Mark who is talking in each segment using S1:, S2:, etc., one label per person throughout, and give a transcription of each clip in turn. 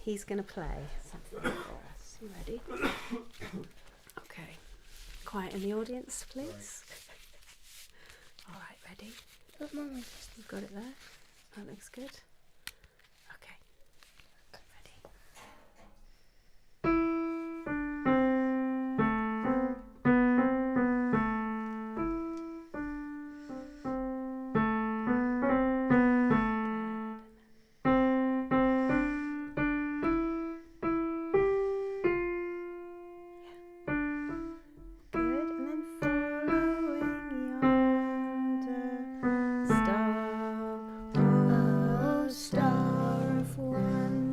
S1: He's going to play something for us. You ready? Okay. Quiet in the audience, please. All right, ready?
S2: But Mama,
S1: You've got it there. That looks good. Okay. Ready?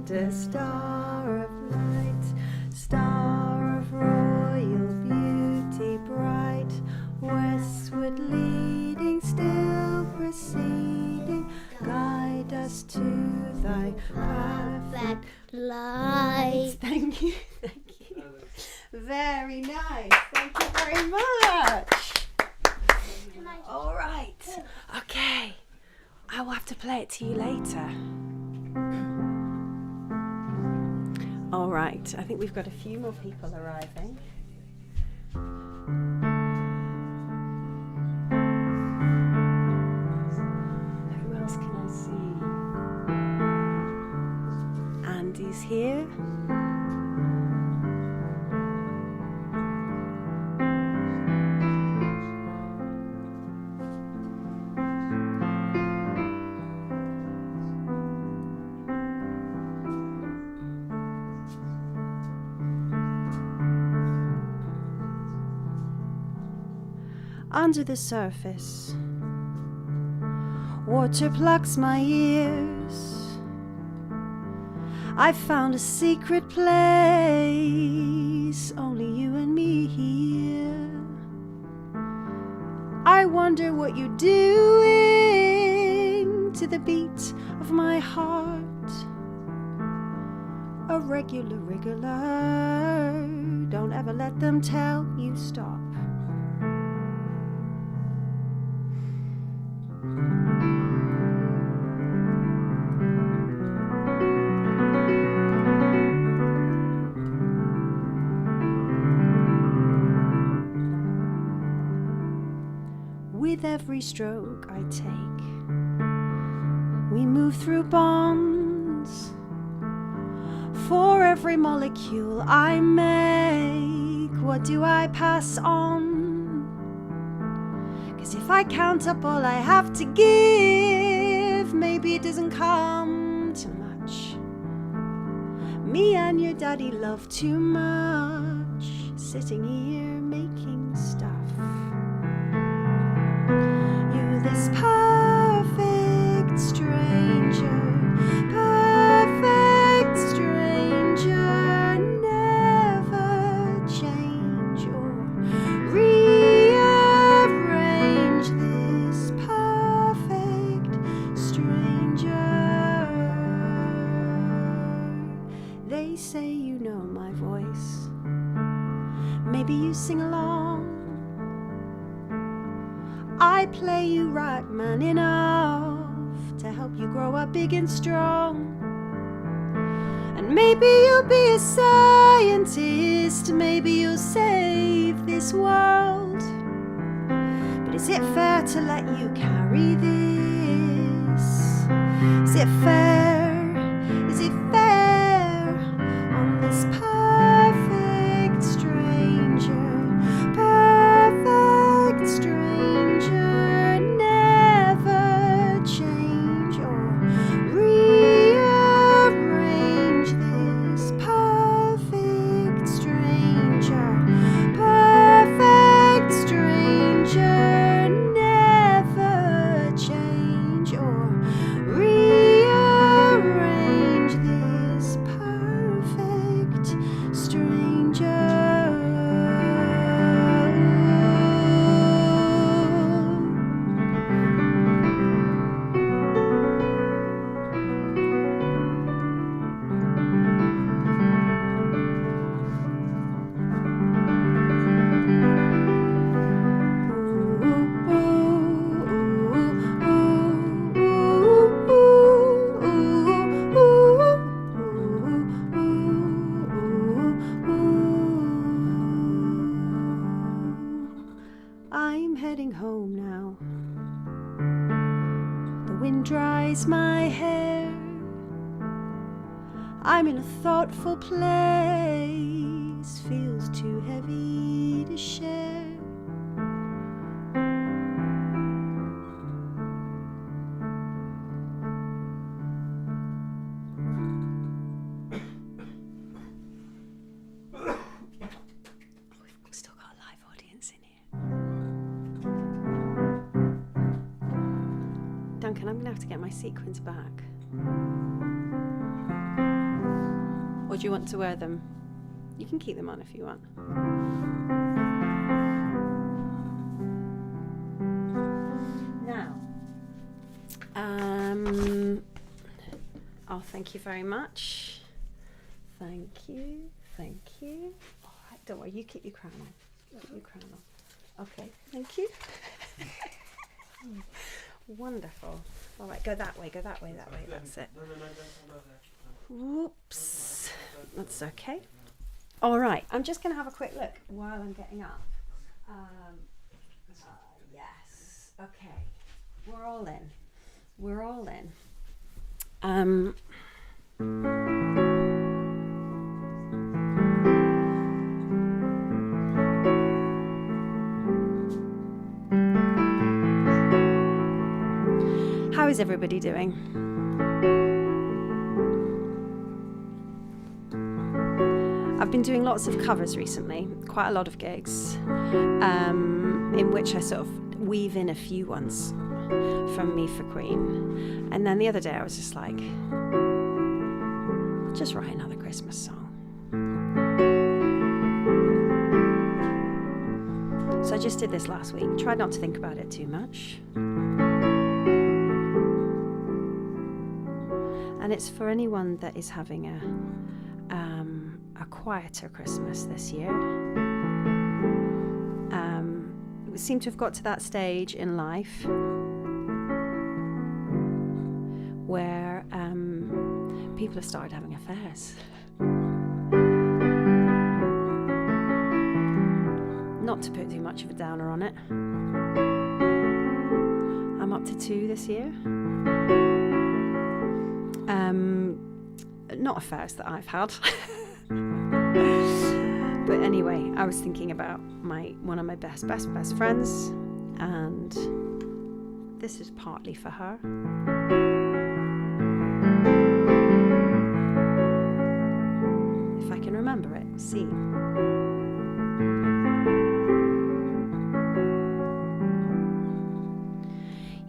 S1: The star of light, star of royal beauty bright, westward leading, still proceeding, guide us to thy perfect
S2: light.
S1: Thank you, thank you. Very nice, thank you very much. All right, okay, I will have to play it to you later. All right, I think we've got a few more people arriving. Who else can I see? Andy's here. Under the surface, water plucks my ears. I found a secret place, only you and me here. I wonder what you're doing to the beat of my heart. A regular wriggler, don't ever let them tell you stop. With every stroke I take, we move through bonds. For every molecule I make, what do I pass on? 'Cause if I count up all I have to give, maybe it doesn't come to much. Me and your daddy love too much, sitting here making stuff. You, this perfect stranger, never change or rearrange. This perfect stranger. They say you know my voice, maybe you sing along. I play you right, man, enough to help you grow up big and strong. And maybe you'll be a scientist, maybe you'll save this world. But is it fair to let you carry this? Is it fair? Is it fair on this perfect stranger? Perfect stranger, never change or rearrange. This perfect stranger, perfect stranger, never change or rearrange. dries my hair. I'm in a thoughtful place, feels too heavy to share. We've still got a live audience in here. Duncan, I'm going to have to get my sequins back. Or do you want to wear them? You can keep them on if you want. Now, oh, thank you very much. Thank you. All right, don't worry, you keep your crown on. Keep your crown on. Okay, thank you. Wonderful. All right, go that way, that's it. Whoops. That's okay. All right, I'm just going to have a quick look while I'm getting up. Yes, okay. We're all in. How is everybody doing? I've been doing lots of covers recently, quite a lot of gigs, in which I sort of weave in a few ones from Me for Queen. And then the other day I was just like, I'll just write another Christmas song. So I just did this last week, tried not to think about it too much. And it's for anyone that is having a quieter Christmas this year. We seem to have got to that stage in life where people have started having affairs. Not to put too much of a downer on it. I'm up to 2 this year. Not affairs that I've had. But anyway, I was thinking about one of my best friends, and this is partly for her. If I can remember it, see.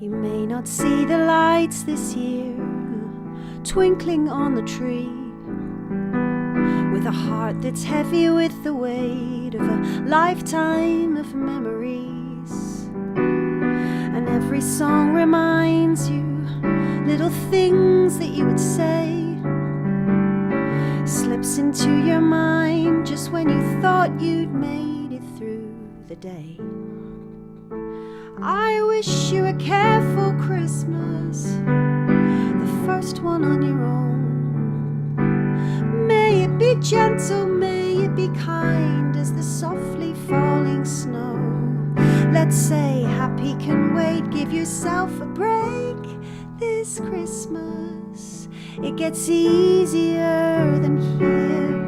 S1: You may not see the lights this year twinkling on the tree, with a heart that's heavy with the weight of a lifetime of memories. And every song reminds you little things that you would say, slips into your mind just when you thought you'd made it through the day. I wish you a careful Christmas, the first one on your own. May it be gentle, may it be kind as the softly falling snow. Let's say happy can wait, give yourself a break this Christmas. It gets easier than here.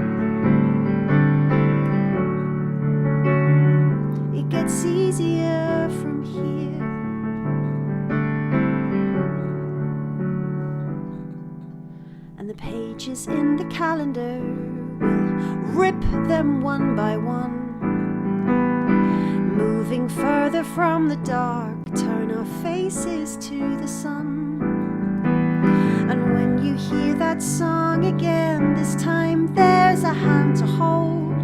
S1: It gets easier from here. And the pages in the calendar will rip them one by one, moving further from the dark, turn our faces to the sun. And when you hear that song again, this time there's a hand to hold,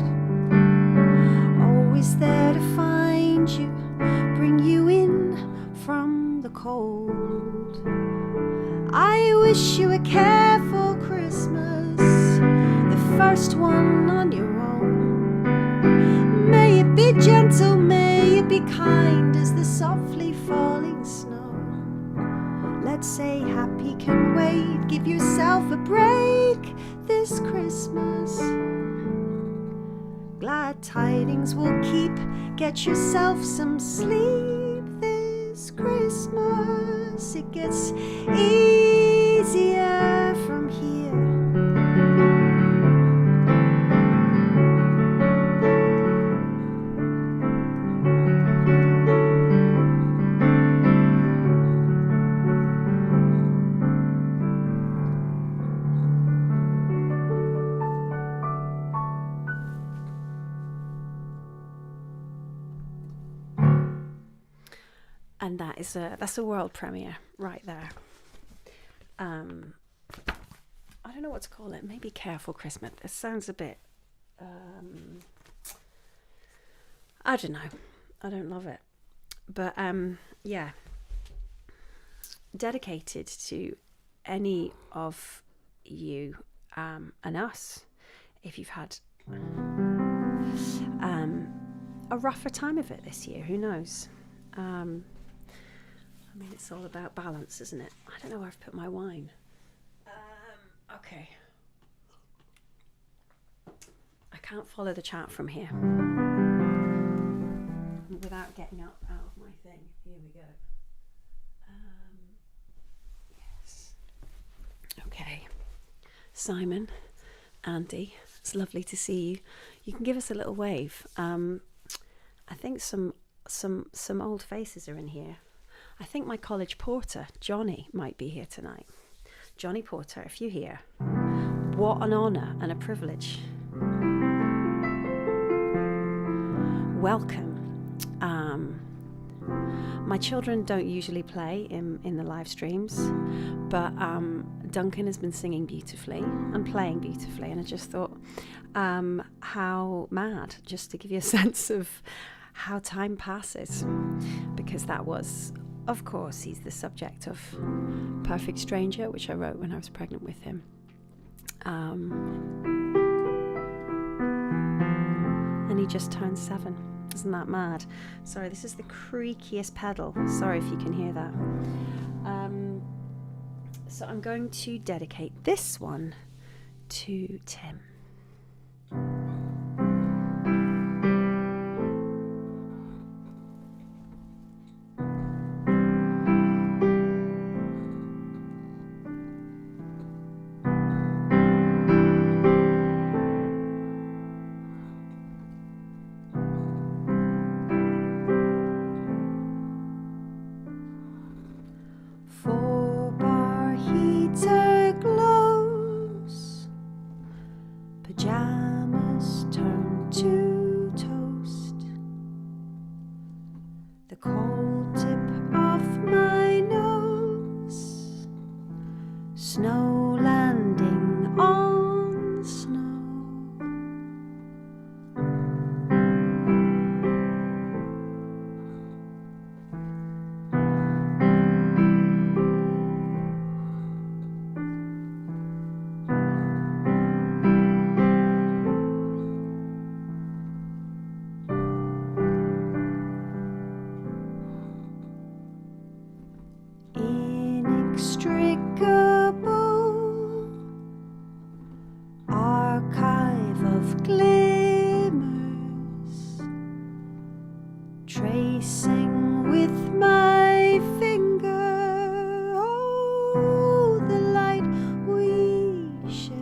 S1: always there to find you, bring you in from the cold. I wish you a careful Christmas, the first one on your own. May it be gentle, may it be kind as the softly falling snow. Let's say happy can wait, give yourself a break this Christmas. Glad tidings will keep, get yourself some sleep this Christmas. It gets easier from here. And that's a world premiere right there. I don't know what to call it. Maybe Careful Christmas. It sounds a bit. I don't know. I don't love it, but yeah. Dedicated to any of you and us, if you've had a rougher time of it this year. Who knows? I mean, it's all about balance, isn't it? I don't know where I've put my wine. Okay. I can't follow the chat from here without getting out of my thing. Here we go. Yes. Okay. Simon, Andy, it's lovely to see you. You can give us a little wave. I think some old faces are in here. I think my college porter, Johnny, might be here tonight. Johnny Porter, if you're here, what an honour and a privilege. Welcome. My children don't usually play in the live streams, but Duncan has been singing beautifully and playing beautifully, and I just thought, how mad, just to give you a sense of how time passes, because that was, of course, he's the subject of Perfect Stranger, which I wrote when I was pregnant with him. And he just turned 7. Isn't that mad? Sorry, this is the creakiest pedal. Sorry if you can hear that. So I'm going to dedicate this one to Tim. Pajamas turned to toast. The cold tip of my nose. Snow landing on snow. Inextricable archive of glimmers, tracing with my finger, oh, the light we shared.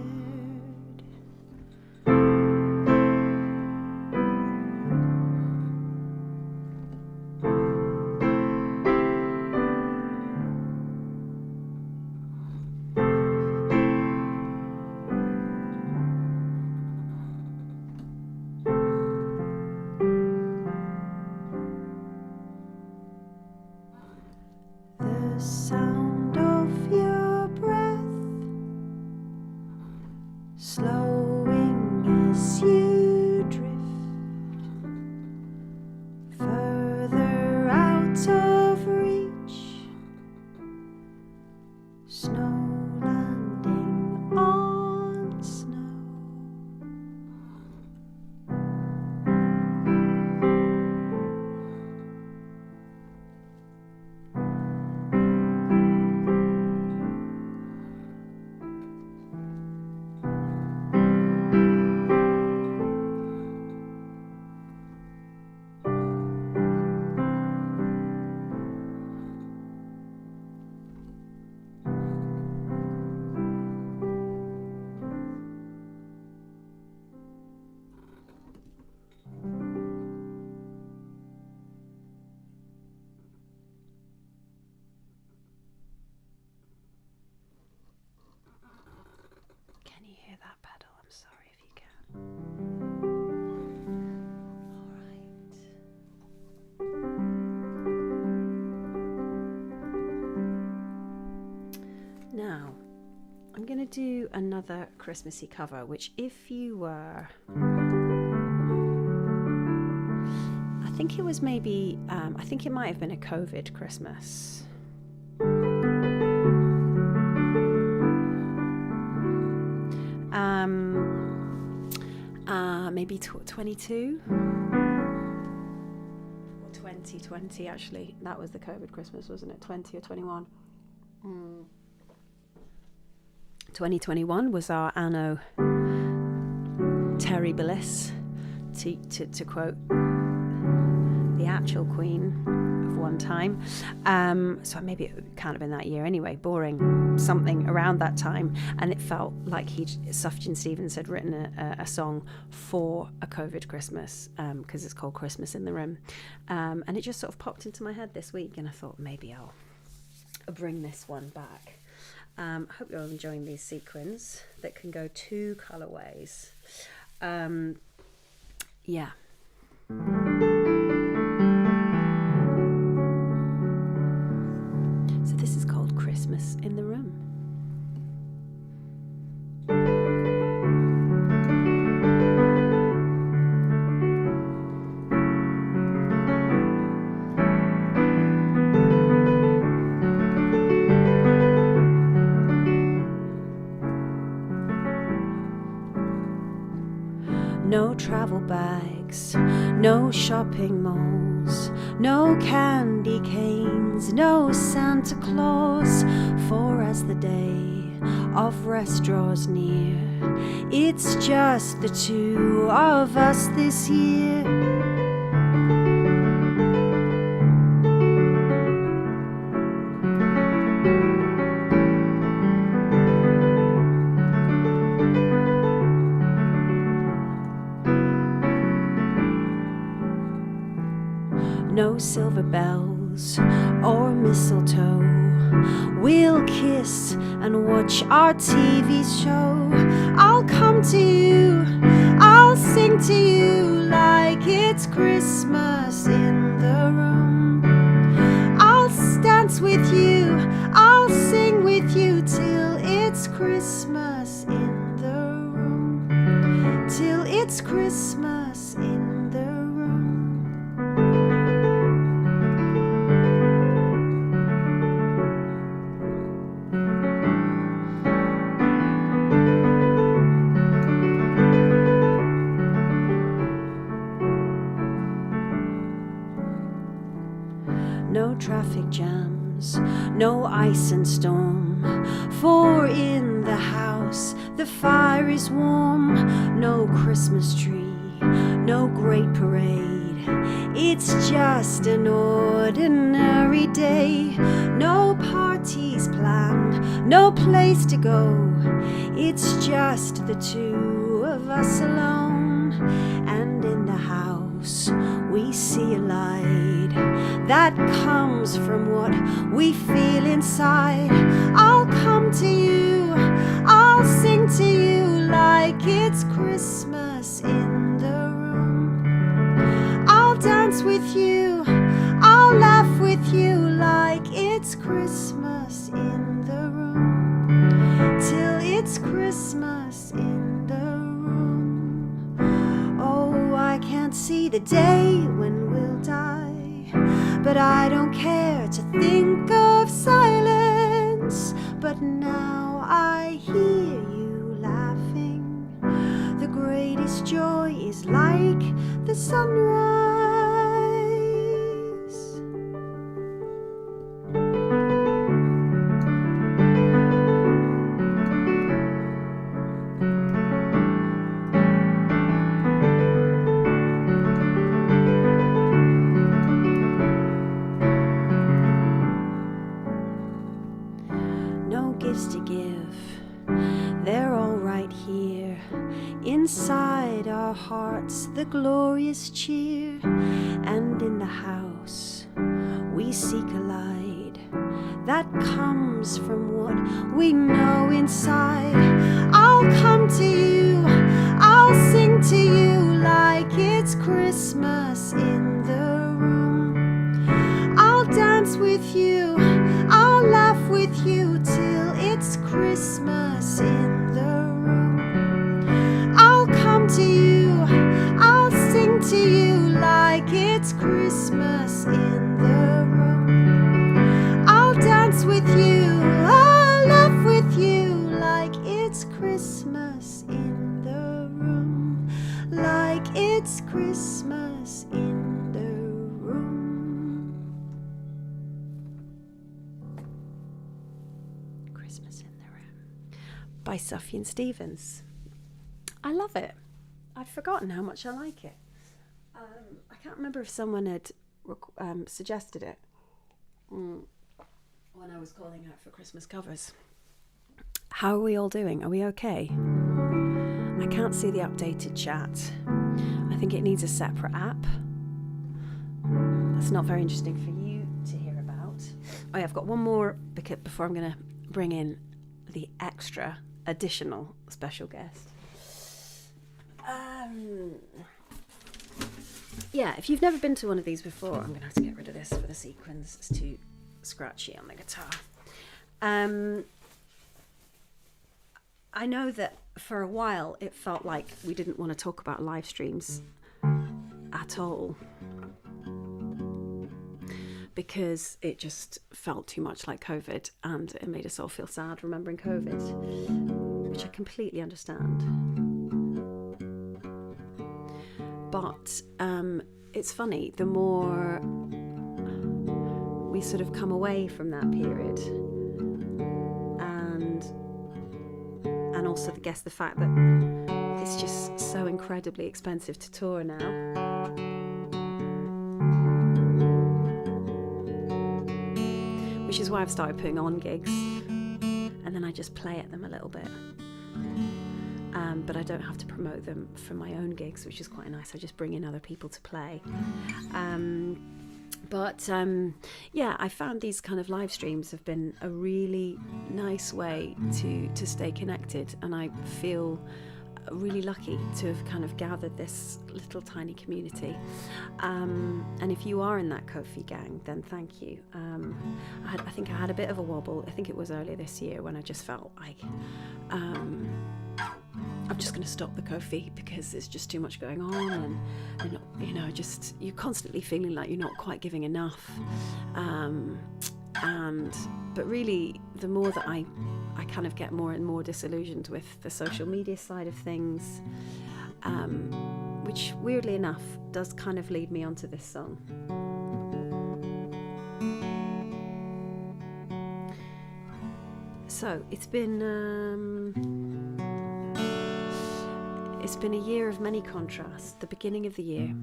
S1: The sound of your breath slowing as you drift further out of reach. Snow landing on snow. another Christmassy cover, which if you were... I think it was maybe... I think it might have been a COVID Christmas. Maybe 22 or 2020, actually. That was the COVID Christmas, wasn't it? 20 or 21. 2021 was our anno terribilis, to quote the actual queen of one time. So maybe it can't have been that year anyway, boring, something around that time. And it felt like Sufjan Stevens had written a song for a COVID Christmas, because it's called Christmas in the Room. And it just sort of popped into my head this week, and I thought maybe I'll bring this one back. I hope you're enjoying these sequins that can go 2 colorways. Yeah. So this is called Christmas in the Room. No travel bags, no shopping malls, no candy canes, no Santa Claus. For as the day of rest draws near, it's just the 2 of us this year. No silver bells or mistletoe. We'll kiss and watch our TV show. I'll come to you, I'll sing to you like it's Christmas in the room. I'll dance with you, I'll sing with you till it's Christmas in the room. Till it's Christmas in the room. No traffic jams, no ice and storm, for in the house the fire is warm. No Christmas tree, no great parade, it's just an ordinary day. No parties planned, no place to go, it's just the 2 of us alone. And in the house we see a light that comes from what we feel inside. I'll come to you, I'll sing to you like it's Christmas in the room. I'll dance with you, I'll laugh with you like it's Christmas in the room. Till it's Christmas in the room. Oh, I can't see the day when we'll die, but I don't care to think of silence. But now I hear you laughing. The greatest joy is like the sunrise. Gifts to give, they're all right here. Inside our hearts the glorious cheer. And in the house we seek a light that comes from what we know inside. I'll come to you, I'll sing to you like it's Christmas in the room. I'll dance with you, I'll laugh with you till it's Christmas in the Christmas in the room. I'll dance with you, I'll laugh with you, like it's Christmas in the room, like it's Christmas in the room. Christmas in the Room by Sufjan Stevens. I love it. I'd forgotten how much I like it. I can't remember if someone had suggested it when I was calling out for Christmas covers. How are we all doing? Are we okay? I can't see the updated chat. I think it needs a separate app. That's not very interesting for you to hear about. Oh yeah, I've got one more before I'm going to bring in the additional special guest. Yeah, if you've never been to one of these before, I'm going to have to get rid of this for the sequins. It's too scratchy on the guitar. I know that for a while it felt like we didn't want to talk about live streams at all, because it just felt too much like COVID and it made us all feel sad remembering COVID, which I completely understand. But it's funny, the more we sort of come away from that period, and also the fact that it's just so incredibly expensive to tour now. Which is why I've started putting on gigs, and then I just play at them a little bit. But I don't have to promote them for my own gigs, which is quite nice. I just bring in other people to play. Yeah, I found these kind of live streams have been a really nice way to stay connected, and I feel really lucky to have kind of gathered this little tiny community. And if you are in that Ko-fi gang, then thank you. I think I had a bit of a wobble. I think it was earlier this year when I just felt like I'm just going to stop the Ko-fi because there's just too much going on, and you're constantly feeling like you're not quite giving enough. But really, the more that I kind of get more and more disillusioned with the social media side of things, which weirdly enough does kind of lead me onto this song. So it's been a year of many contrasts. The beginning of the year,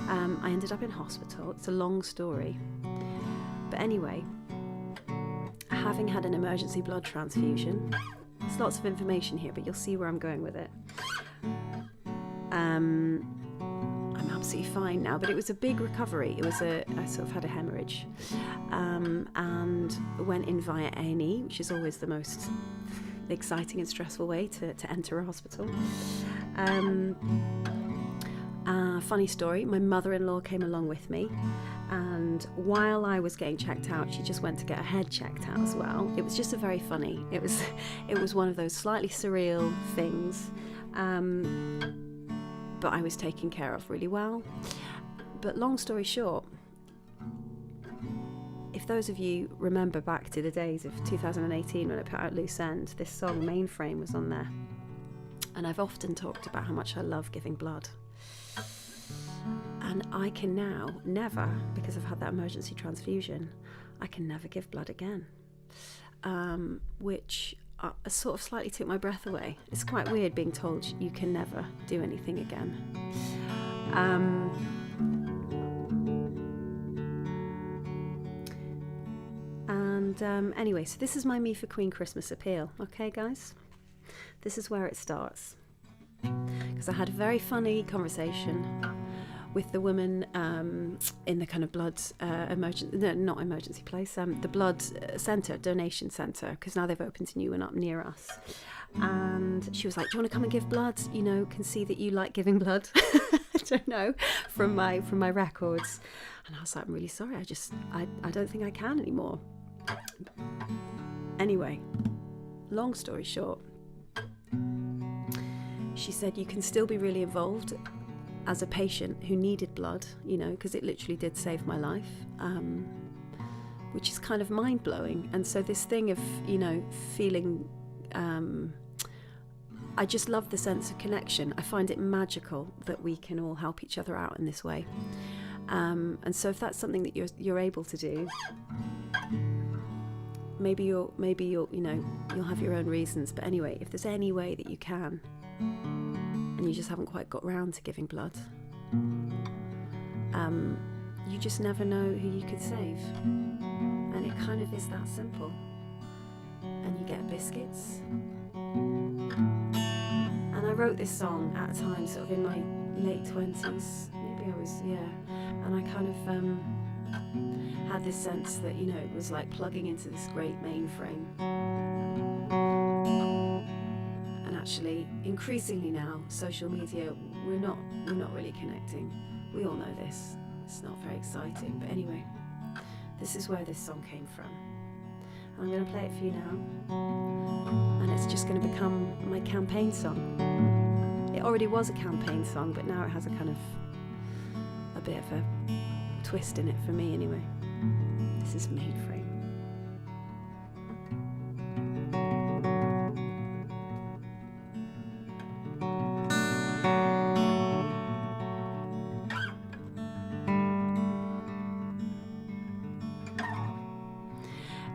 S1: I ended up in hospital. It's a long story, but anyway, having had an emergency blood transfusion, there's lots of information here, but you'll see where I'm going with it. I'm absolutely fine now, but it was a big recovery. I sort of had a hemorrhage, and went in via A&E, which is always the most exciting and stressful way to enter a hospital. Funny story, my mother-in-law came along with me, and while I was getting checked out, she just went to get her head checked out as well. It was just it was one of those slightly surreal things, but I was taken care of really well. But long story short, if those of you remember back to the days of 2018 when I put out Loose End, this song Mainframe was on there, and I've often talked about how much I love giving blood. And I can now never, because I've had that emergency transfusion, I can never give blood again, which sort of slightly took my breath away. It's quite weird being told you can never do anything again. Anyway, so this is my Me for Queen Christmas appeal, okay guys? This is where it starts. Because I had a very funny conversation with the woman in the kind of blood not emergency place, the blood centre, donation centre, because now they've opened a new one up near us. And she was like, do you want to come and give blood? Can see that you like giving blood. I don't know, from my records. And I was like, I'm really sorry, I don't think I can anymore. Anyway, long story short, she said you can still be really involved as a patient who needed blood, because it literally did save my life, which is kind of mind-blowing. And so this thing of, feeling, I just love the sense of connection. I find it magical that we can all help each other out in this way. And so if that's something that you're able to do, maybe you'll have your own reasons, but anyway, if there's any way that you can, and you just haven't quite got round to giving blood, you just never know who you could save. And it kind of is that simple. And you get biscuits. And I wrote this song at a time sort of in my late 20s. Maybe I was, and I kind of had this sense that, it was like plugging into this great mainframe. And actually, increasingly now, social media, we're not really connecting. We all know this. It's not very exciting, but anyway, this is where this song came from. And I'm going to play it for you now. And it's just going to become my campaign song. It already was a campaign song, but now it has a kind of a bit of a twist in it for me anyway. This is Mainframe.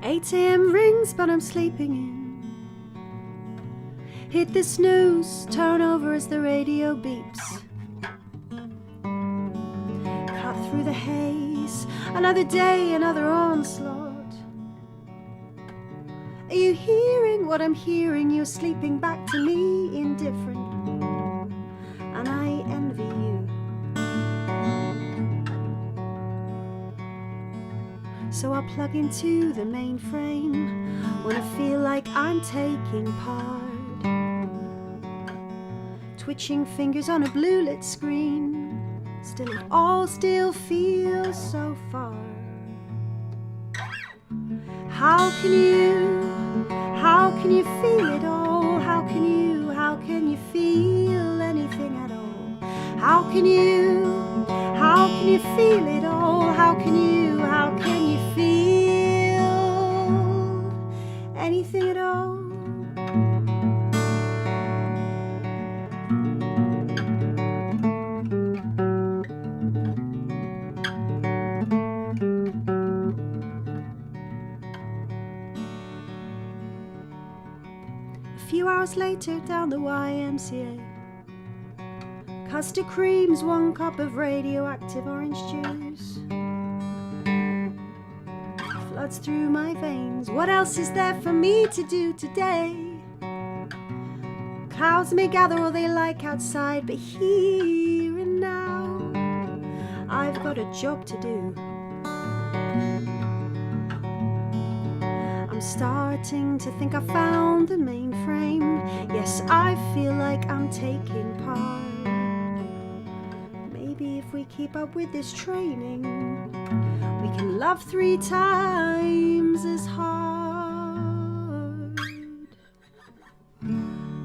S1: 8 a.m. rings, but I'm sleeping in. Hit the snooze, turn over as the radio beeps. Cut through the haze, another day, another onslaught. Are you hearing what I'm hearing? You're sleeping back to me, indifferent, and I envy you. So I'll plug into the mainframe when I feel like I'm taking part. Twitching fingers on a blue lit screen. Still, it all still feels so far. How can you feel it all? How can you feel anything at all? How can you feel it all? How can you feel anything at all? A few hours later, down the YMCA, custard creams, 1 cup of radioactive orange juice floods through my veins. What else is there for me to do today? Clouds may gather all they like outside, but here and now I've got a job to do. I'm starting to think I found the mainframe. Yes, I feel like I'm taking part. Maybe if we keep up with this training, we can love 3 times as hard.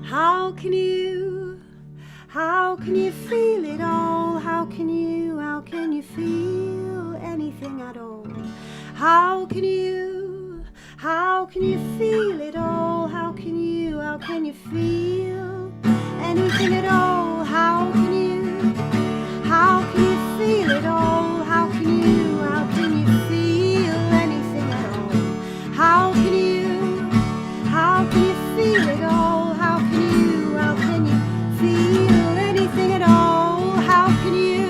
S1: How can you feel it all? How can you feel anything at all? How can you feel it all? How can you feel anything at all? How can you feel it all? How can you feel anything at all? How can you feel it all? How can you feel anything at all? How can you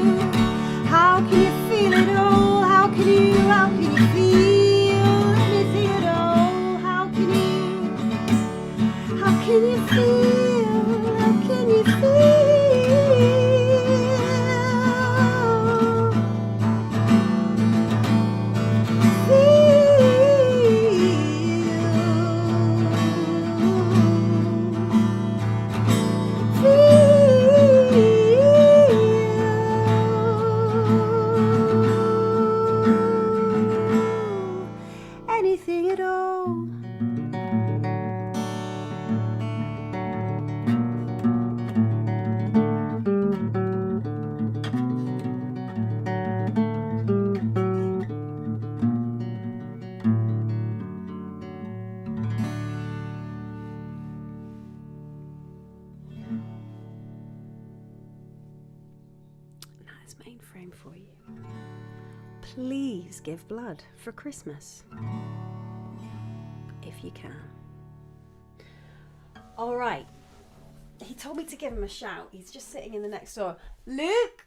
S1: feel it all? How can you feel anything at all? How can you feel? green frame for you. Please give blood for Christmas, if you can. All right. He told me to give him a shout. He's just sitting in the next door. Luke!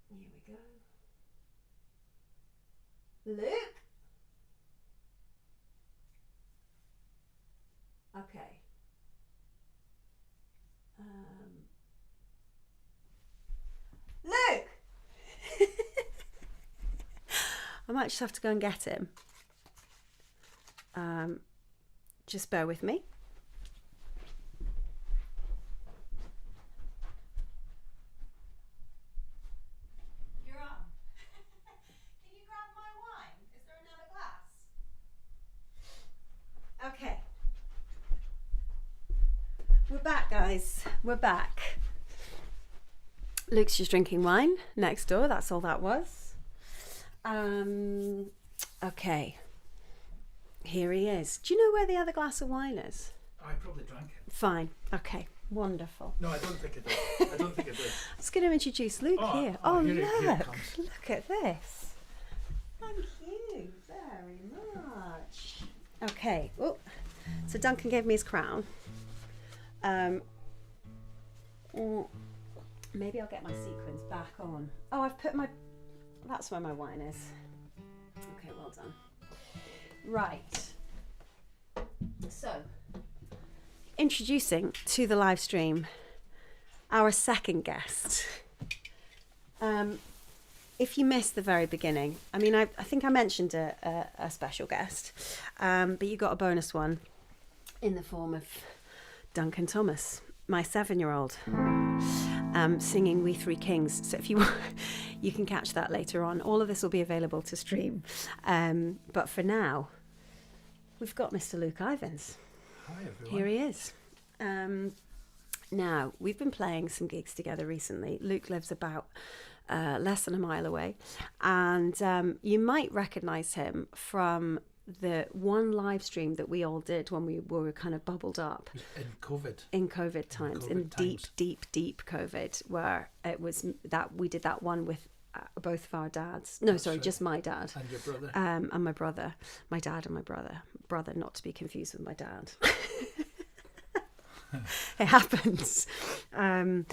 S1: Here we go. Luke? Okay. Luke! I might just have to go and get him. Just bear with me. You're on. Can you grab my wine? Is there another glass? Okay. We're back, guys. We're back. Luke's just drinking wine next door. That's all that was. Okay. Here he is. Do you know where the other glass of wine is?
S3: I probably drank it.
S1: Fine. Okay. Wonderful.
S3: No, I don't think it did. I don't think it did.
S1: I was going to introduce Luke here.
S3: Here it
S1: Look.
S3: comes.
S1: Look at this. Thank you very much. Okay. Oh, so Duncan gave me his crown. Maybe I'll get my sequins back on. Oh, I've put my... That's where my wine is. Okay, well done. Right. So, introducing to the live stream our second guest. If you missed the very beginning, I mean, I think I mentioned a special guest, but you got a bonus one in the form of Duncan Thomas, my 7-year-old. Singing We Three Kings. So if you want, you can catch that later on. All of this will be available to stream. But for now, we've got Mr. Luke Ivins.
S3: Hi, everyone.
S1: Here he is. Now, we've been playing some gigs together recently. Luke lives about less than a mile away. And you might recognise him from the one live stream that we all did when we were kind of bubbled up in COVID times, in deep COVID, where it was that we did that one with both of our dads. No, sorry, just my dad
S3: and your brother,
S1: and my brother, my dad and my brother, not to be confused with my dad. It happens. Yeah,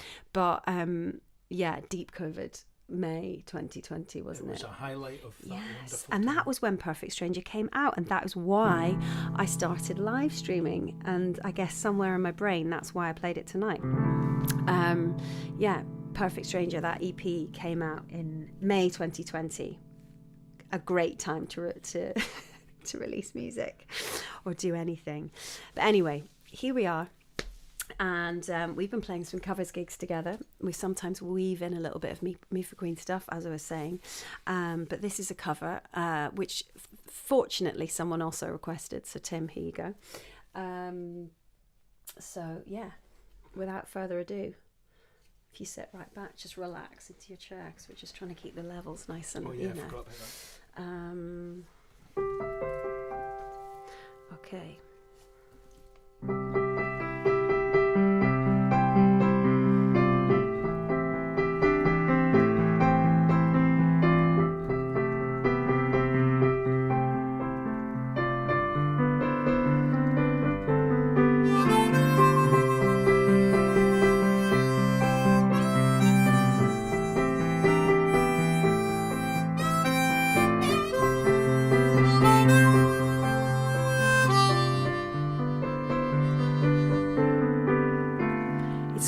S1: deep COVID. May 2020, wasn't it?
S3: It was a highlight of that wonderful
S1: and
S3: time.
S1: that was when Perfect Stranger came out, and that was why I started live streaming, and I guess somewhere in my brain that's why I played it tonight. Perfect Stranger, that EP came out in May 2020. A great time to to release music or do anything. But anyway, here we are. And we've been playing some covers gigs together. We sometimes weave in a little bit of Me for Queen stuff, as I was saying. But this is a cover, which fortunately someone also requested. So Tim, here you go. So yeah, without further ado, if you sit right back, just relax into your chair, because we're just trying to keep the levels nice and,
S3: I forgot about that.
S1: Okay.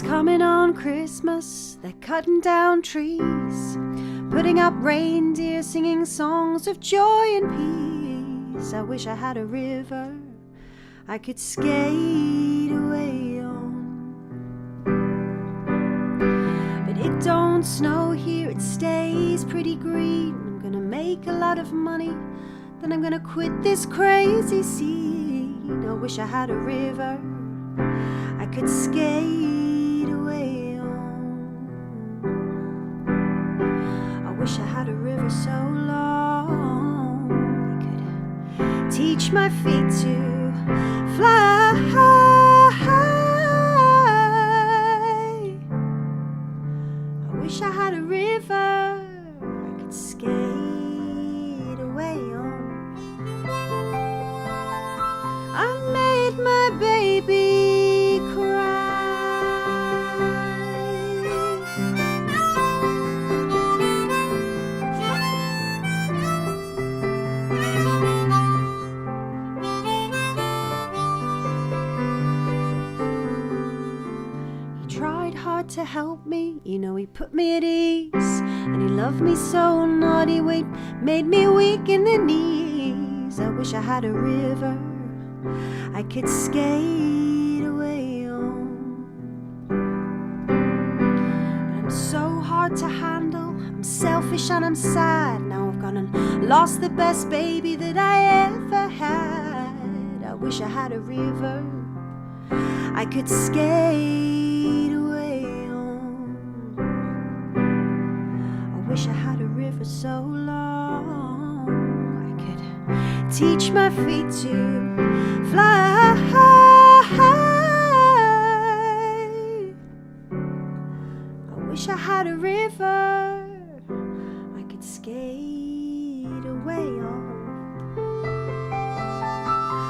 S1: Coming on Christmas, they're cutting down trees, putting up reindeer, singing songs of joy and peace. I wish I had a river I could skate away on, but it don't snow here, it stays pretty green. I'm gonna make a lot of money, then I'm gonna quit this crazy scene. I wish I had a river I could skate away on. I wish I had a river so long I could teach my feet to fly. You know he put me at ease, and he loved me so naughty, made me weak in the knees. I wish I had a river I could skate away on. But I'm so hard to handle, I'm selfish and I'm sad. Now I've gone and lost the best baby that I ever had. I wish I had a river I could skate away on. I wish I had a river so long I could teach my feet to fly. I wish I had a river I could skate away on.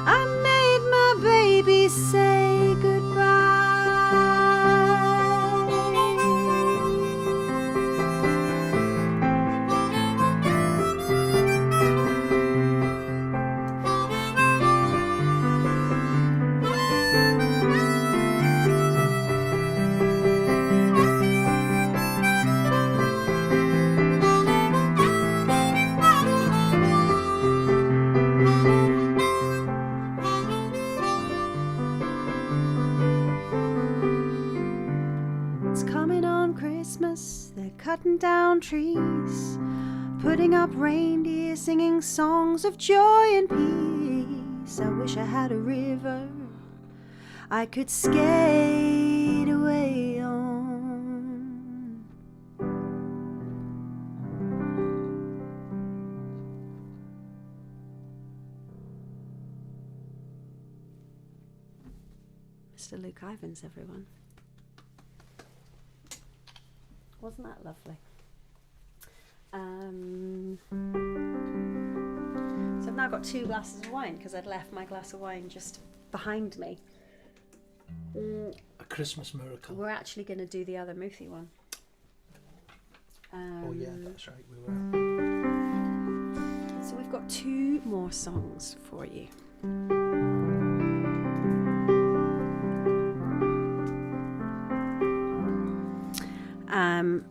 S1: I made my baby say goodbye. Christmas, they're cutting down trees, putting up reindeer, singing songs of joy and peace. I wish I had a river I could skate away on. Mr. Luke Ivans, everyone. Wasn't that lovely? So I've now got 2 glasses of wine because I'd left my glass of wine just behind me.
S3: A Christmas miracle.
S1: We're actually going to do the other Moothy one.
S3: Oh yeah, that's right, we were.
S1: So we've got 2 more songs for you.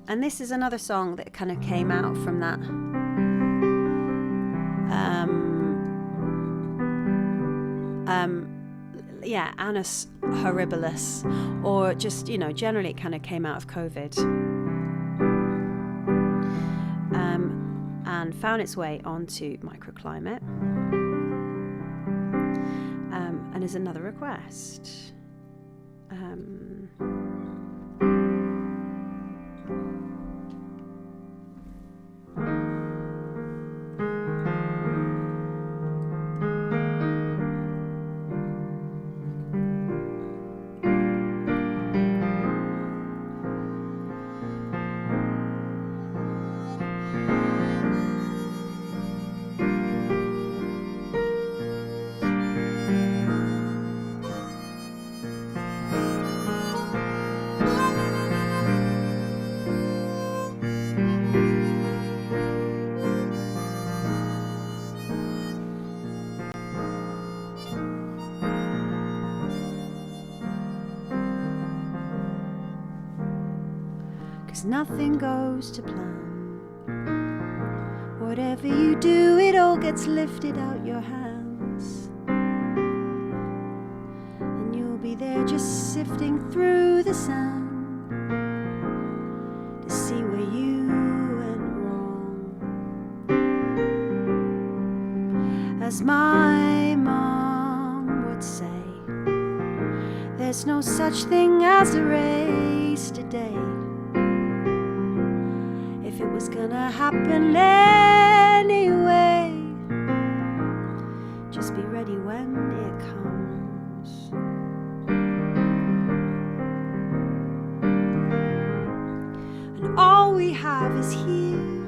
S1: And this is another song that kind of came out from that Annus Horribilis, or just, you know, generally it kind of came out of COVID and found its way onto Microclimate, and is another request. Nothing goes to plan. Whatever you do, it all gets lifted out your hands, and you'll be there just sifting through the sand to see where you went wrong. As my mom would say, there's no such thing as a race today. If it was gonna happen anyway, just be ready when it comes. And all we have is here.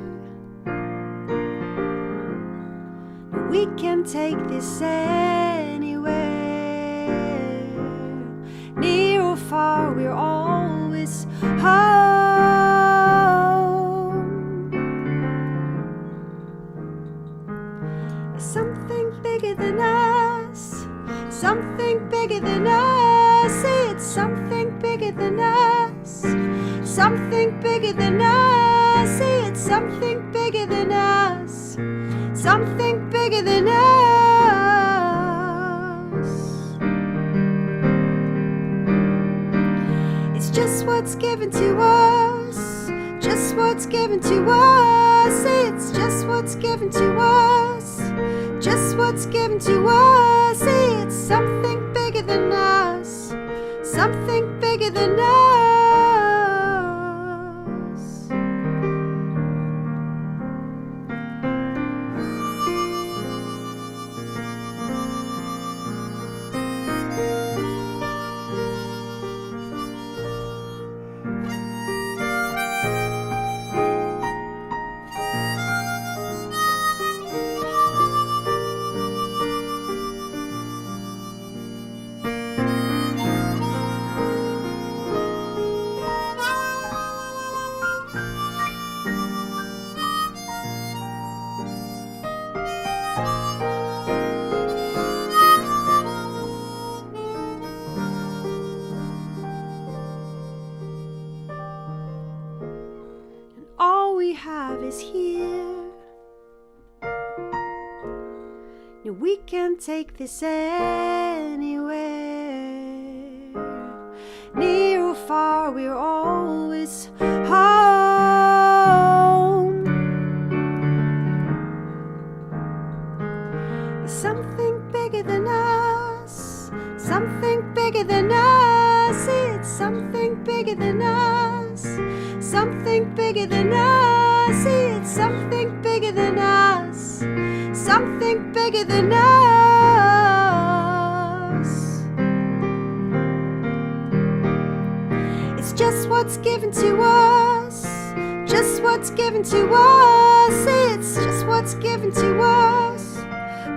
S1: We can take this anywhere. Near or far, we're always home. Something bigger than us, something bigger than us. It's something bigger than us, something bigger than us. See, it's something bigger than us. Something bigger than us. It's just what's given to us. Just what's given to us. See, it's just what's given to us. Just what's given to us. See, it's something bigger than us. Something bigger than us. All we have is here. No, we can take this anywhere. Near or far, we're always home. It's something bigger than us. Something bigger than us. It's something bigger than us. Something bigger than us. It's something bigger than us. Something bigger than us. It's just what's given to us. Just what's given to us. It's just what's given to us.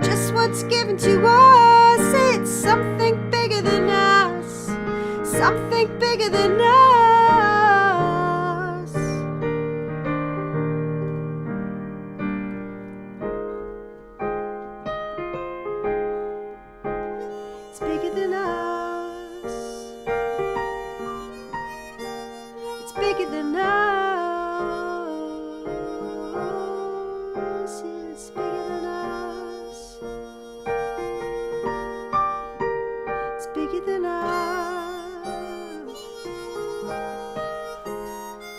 S1: Just what's given to us. It's something bigger than us. Something bigger than us. It's bigger than us. It's bigger than us. It's bigger than us. It's bigger than us.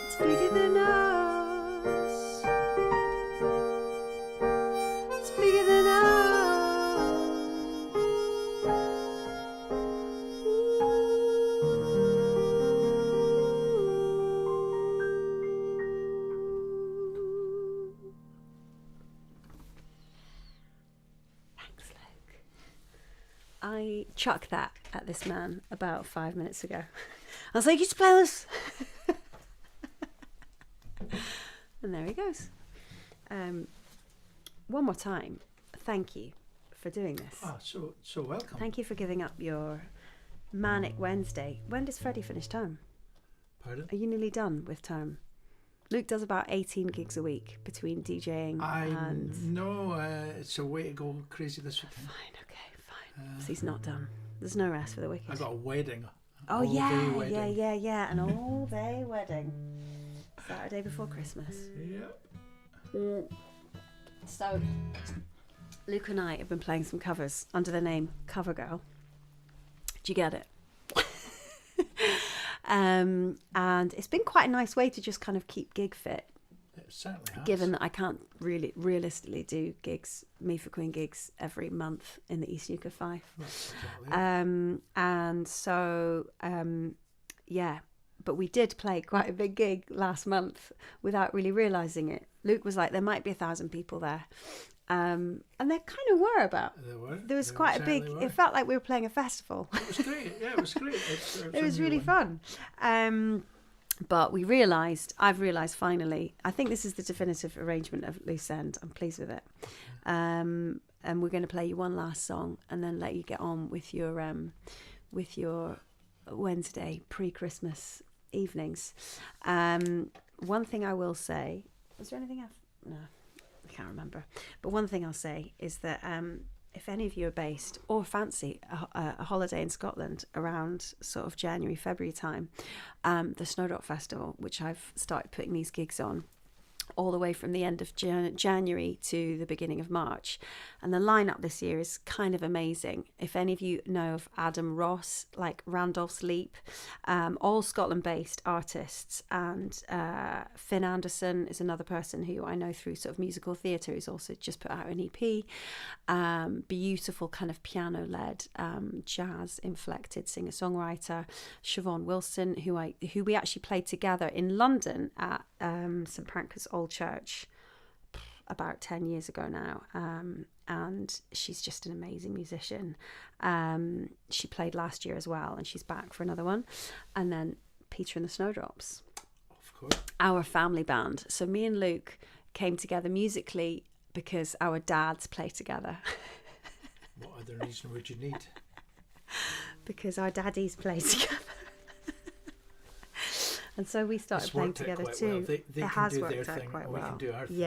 S1: It's bigger than us. It's bigger than us. Thanks, Luke. I chucked that at this man about 5 minutes ago. I was like, you should play this. And there he goes. One more time, thank you for doing this.
S3: Ah, so welcome.
S1: Thank you for giving up your manic Wednesday. When does Freddie finish term?
S3: Pardon?
S1: Are you nearly done with term? Luke does about 18 gigs a week between DJing and...
S3: No, it's a way to go crazy this weekend.
S1: Fine, okay, fine. So he's not done. There's no rest for the wicked.
S3: I got a wedding.
S1: Oh,
S3: all-day
S1: yeah,
S3: wedding.
S1: yeah. An all-day wedding. Saturday before Christmas.
S3: Yep.
S1: So, Luke and I have been playing some covers under the name Covergirl. Do you get it? And it's been quite a nice way to just kind of keep gig fit,
S3: It certainly has.
S1: given that I can't really realistically do gigs, Me for Queen gigs, every month in the East Nuka Five.
S3: That's exactly it.
S1: And so, yeah, but we did play quite a big gig last month without really realising it. Luke was like, there might be 1,000 people there. And there kind of were about. There was quite a big, it felt like we were playing a festival.
S3: It was great. Yeah, it was great.
S1: It was really fun. But I've realised finally, I think this is the definitive arrangement of Loose End. I'm pleased with it. And we're going to play you one last song and then let you get on with your Wednesday pre-Christmas evenings. One thing I will say, was there anything else? No, I can't remember. But one thing I'll say is that if any of you are based or fancy a holiday in Scotland around sort of January, February time, the Snowdrop Festival, which I've started putting these gigs on all the way from the end of January to the beginning of March. And the lineup this year is kind of amazing. If any of you know of Adam Ross, like Randolph's Leap, all Scotland-based artists, and Finn Anderson is another person who I know through sort of musical theatre, who's also just put out an EP. Beautiful kind of piano-led, jazz-inflected singer-songwriter, Siobhan Wilson, who we actually played together in London at St Pancras Old Church about 10 years ago now, and she's just an amazing musician. She played last year as well, and she's back for another one. And then Peter and the Snowdrops,
S3: Of course.
S1: our family band. So me and Luke came together musically because our dads play together.
S3: What other reason would you need?
S1: Because our daddies play together. And so we started
S3: It's
S1: playing
S3: worked out
S1: together
S3: quite
S1: too.
S3: well. They
S1: It
S3: can
S1: has
S3: do
S1: worked
S3: their
S1: out
S3: thing,
S1: quite
S3: and we
S1: well.
S3: can do our thing.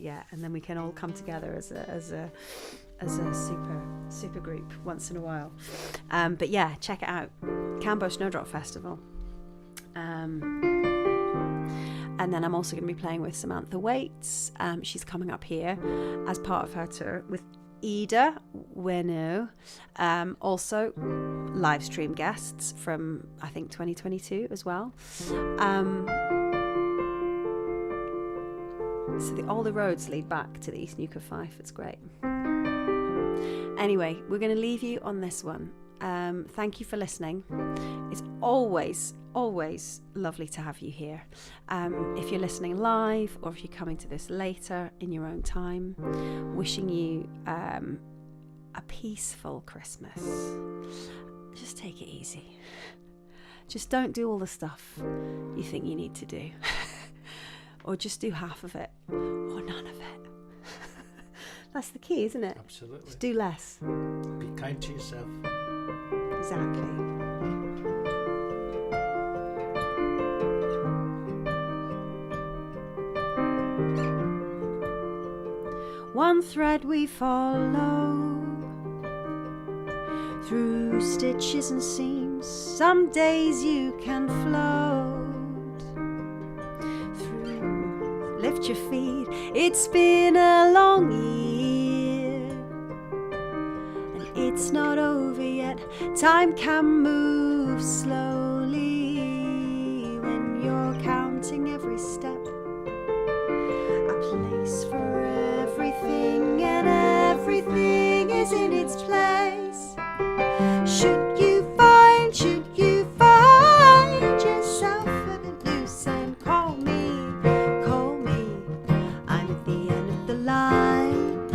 S1: Yeah. And then we can all come together as a super group once in a while. But yeah, check it out, Cambo Snowdrop Festival. And then I'm also going to be playing with Samantha Waits. She's coming up here as part of her tour with Ida Wenu. Also live stream guests from I think 2022 as well. So all the roads lead back to the East Nuke of Fife. It's great. Anyway, we're going to leave you on this one. Thank you for listening. It's always lovely to have you here. If you're listening live or if you're coming to this later in your own time, wishing you a peaceful Christmas. Just take it easy. Just don't do all the stuff you think you need to do. Or just do half of it or none of it. That's the key, isn't it?
S3: Absolutely.
S1: Just do less.
S3: Be kind to yourself.
S1: Exactly. One thread we follow through stitches and seams. Some days you can float through. Lift your feet. It's been a long year, and it's not over yet. Time can move slowly when you're counting every step. A place for everything, and everything is in its place. Should you find yourself at a loose end, call me. I'm at the end of the line.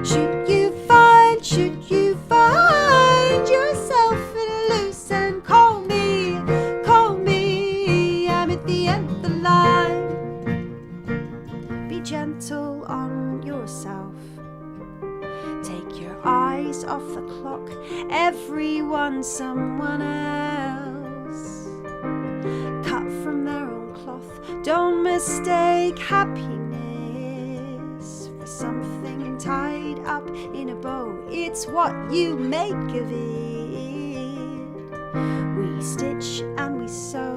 S1: Should you find yourself at a loose end, call me. I'm at the end of the line. Be gentle on yourself. Take your eyes off the clock. Everyone's someone else, cut from their own cloth. Don't mistake happiness for something tied up in a bow. It's what you make of it. We stitch and we sew.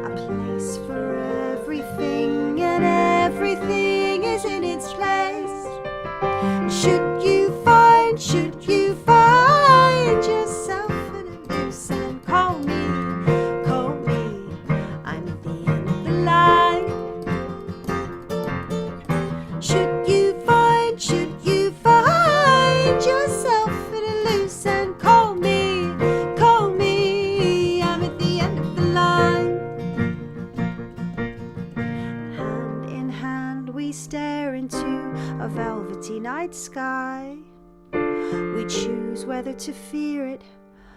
S1: A place for everything, and everything is in its place. Should you find yourself at a loose end, call me. I'm at the end of the line. Should you find yourself at a loose end, call me. I'm at the end of the line. Hand in hand we stare into a velvety night sky. We choose whether to fear it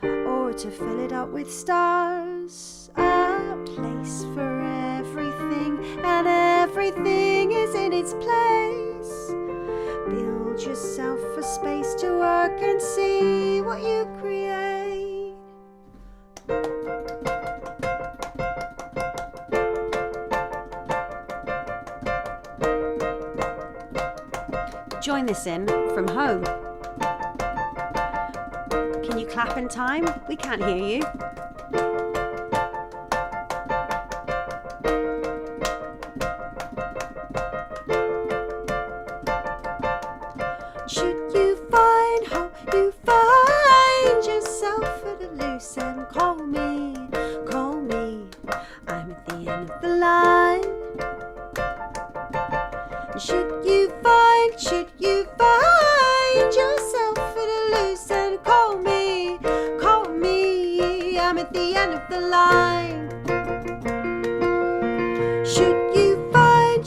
S1: or to fill it up with stars. A place for everything, and everything is in its place. Build yourself a space to work and see what you create. join this in from home. Can you clap in time? We can't hear you. Should you find how you find yourself at a loose end, call me, call me. I'm at the end of the line. Should you find yourself at a loose end, call me, call me. I'm at the end of the line. Should you find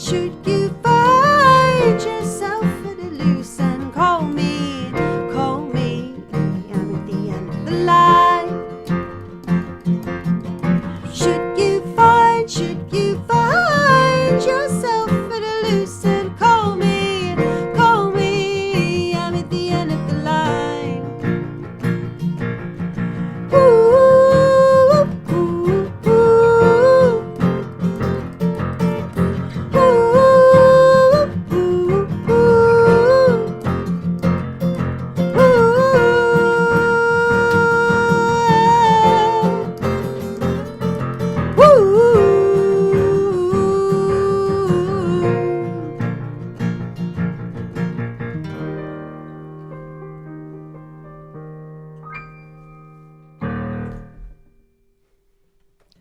S1: yourself at a loose end, call me, call me. I'm at the end of the line. Should you find yourself at a loose end, call me, call me. I'm at the end of the line. Ooh, ooh, ooh. Ooh, ooh, ooh, ooh.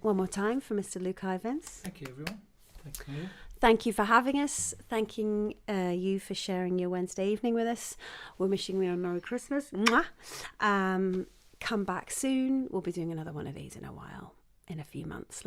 S1: One more time for Mr. Luke Ivins.
S3: Thank you, everyone. Thank you.
S1: Thank you for having us. Thanking you for sharing your Wednesday evening with us. We're wishing you a Merry Christmas. Mwah. Come back soon. We'll be doing another one of these in a while, in a few months.